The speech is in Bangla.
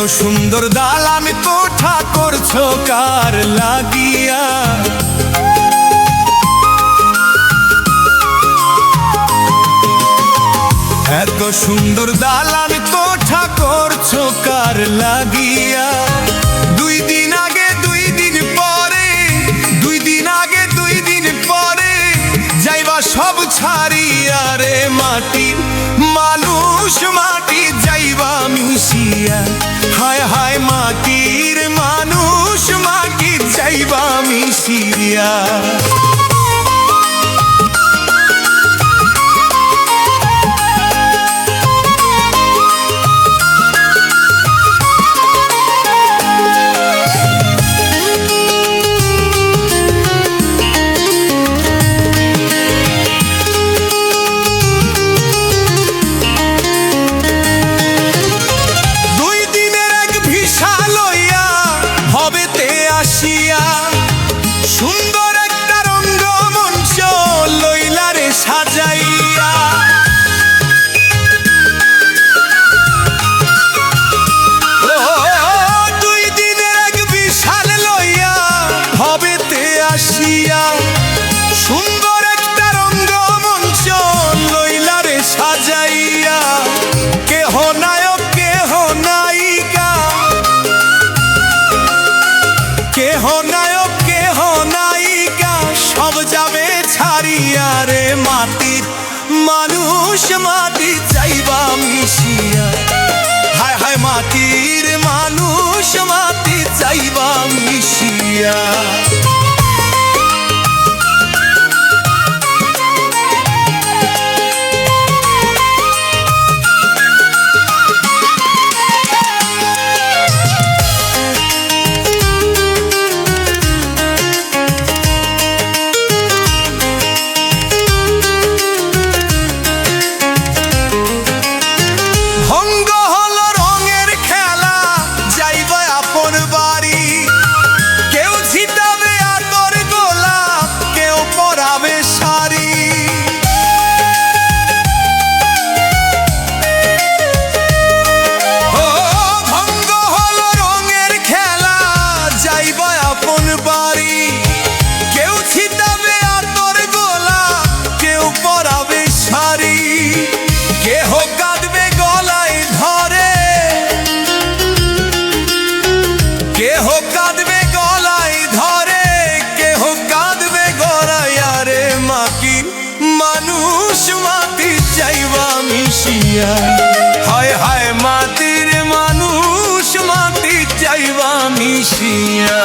সুন্দর দালান কোঠা করছো কার লাগিয়া? এত সুন্দর দালান কোঠা করছো কার লাগিয়া? 2 দিন আগে 2 দিন পরে, 2 দিন আগে 2 দিন পরে যাইবা সব ছাড়িয়া রে মাটির মানুষ মাটি যাইবা মিশিয়া। হায় হায় মাটির মানুষ মাটি যাইবা মিশিয়া। সুন্দর একটা রঙ্গমঞ্চ লইলারে সাজাইয়া, ও 2 দিনের এক বিশাল লইয়া হবেতে আসিয়া। সুন্দর একটা রঙ্গমঞ্চ লইলারে সাজাইয়া, কেহ নায়ক কেহ নায়িকা, কেহ নায়ক কেহ নায়িকা সব যাবে ছাড়িয়া রে মাটির মানুষ মাটি চাইবা মিশিয়া। হায় হায় মাটির মানুষ মাটি চাইবা মিশিয়া। কেহ কাঁদবে গলায় ধরে, কেহ কাঁদবে গলায় ধরে, কেহ কাঁদবে গলায় আরে মাটি মানুষ মাটি চাইবা মিশিয়া। হায় হায় মাটির মানুষ মাটি চাইবা মিশিয়া।